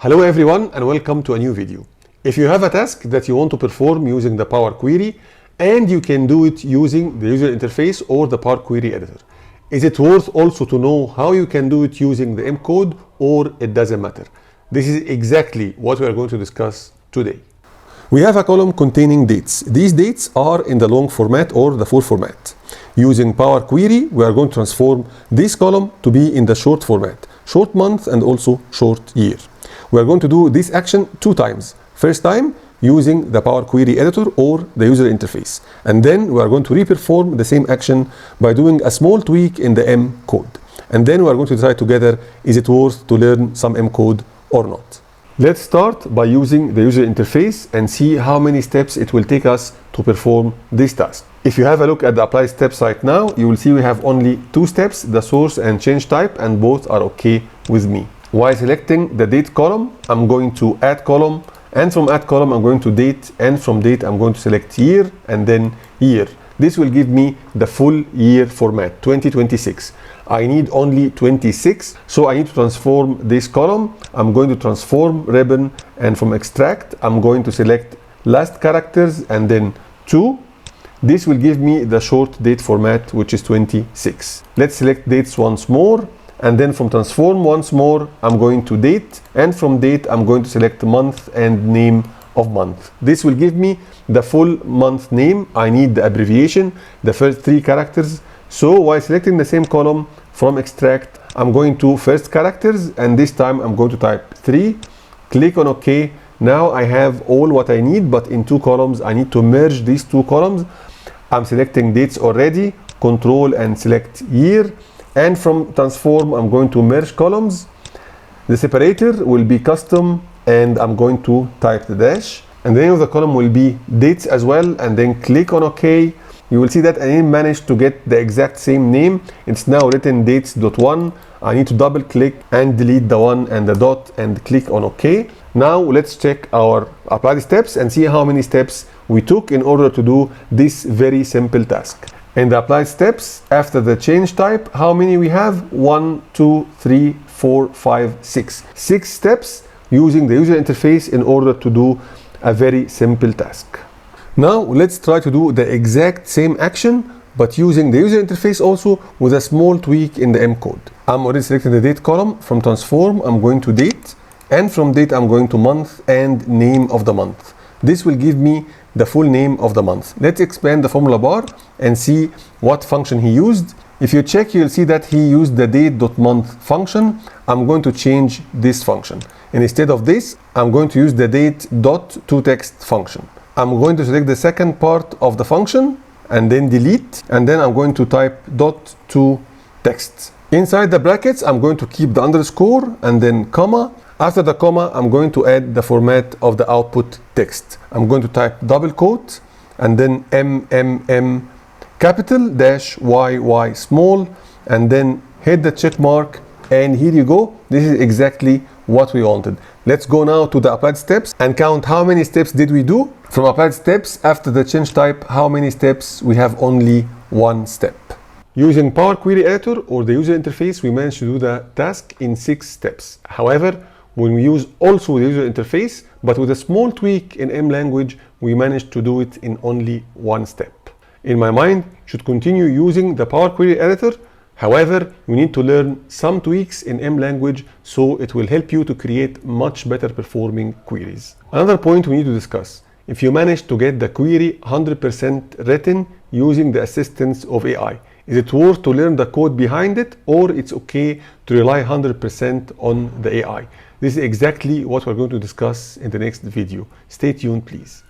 Hello everyone and welcome to a new video. If you have a task that you want to perform using the Power Query and you can do it using the user interface or the Power Query editor, is it worth also to know how you can do it using the M code, or it doesn't matter? This is exactly what we are going to discuss today. We have a column containing dates. These dates are in the long format or the full format. Using Power Query, we are going to transform this column to be in the short format, short month and also short year. We are going to do this action 2 times. First time using the Power Query editor or the user interface. And then we are going to re-perform the same action by doing a small tweak in the M code. And then we are going to decide together, is it worth to learn some M code or not? Let's start by using the user interface and see how many steps it will take us to perform this task. If you have a look at the applied steps right now, you will see we have only 2 steps, the source and change type, and both are okay with me. While selecting the date column, I'm going to add column, and from add column I'm going to date, and from date I'm going to select year and then year. This will give me the full year format, 2026. I need only 26, so I need to transform this column. I'm going to transform ribbon, and from extract I'm going to select last characters and then 2. This will give me the short date format, which is 26. Let's select dates once more. And then from transform once more, I'm going to date, and from date I'm going to select month and name of month. This will give me the full month name. I need the abbreviation, the first 3 characters. So while selecting the same column, from extract I'm going to first characters, and this time I'm going to type 3, click on OK. Now I have all what I need, but in 2 columns. I need to merge these 2 columns. I'm selecting dates already, control and select year. And from transform I'm going to merge columns. The separator will be custom, and I'm going to type the dash, and the name of the column will be dates as well, and then click on OK. You will see that I didn't manage to get the exact same name. It's now written dates.1. I need to double click and delete the 1 and the dot and click on OK. Now let's check our applied steps and see how many steps we took in order to do this very simple task. In the applied steps, after the change type, how many we have? 1, 2, 3, 4, 5, 6. 6 steps using the user interface in order to do a very simple task. Now let's try to do the exact same action, but using the user interface also with a small tweak in the M code. I'm already selecting the date column. From transform I'm going to date, and from date I'm going to month and name of the month. This will give me the full name of the month. Let's expand the formula bar and see what function he used. If you check, you'll see that he used the date.month function. I'm going to change this function. And instead of this, I'm going to use the date.toText function. I'm going to select the second part of the function and then delete, and then I'm going to type .toText. Inside the brackets, I'm going to keep the underscore and then comma. After the comma, I'm going to add the format of the output text. I'm going to type double quote and then MMM capital dash YY small, and then hit the check mark, and here you go. This is exactly what we wanted. Let's go now to the applied steps and count how many steps did we do. From applied steps, after the change type, how many steps? We have only 1 step. Using Power Query editor or the user interface, we managed to do the task in 6 steps. However, when we use also the user interface, but with a small tweak in M language, we managed to do it in only 1 step. In my mind, you should continue using the Power Query editor. However, you need to learn some tweaks in M language, so it will help you to create much better performing queries. Another point we need to discuss: if you manage to get the query 100% written using the assistance of AI, is it worth to learn the code behind it, or it's okay to rely 100% on the AI? This is exactly what we're going to discuss in the next video. Stay tuned, please.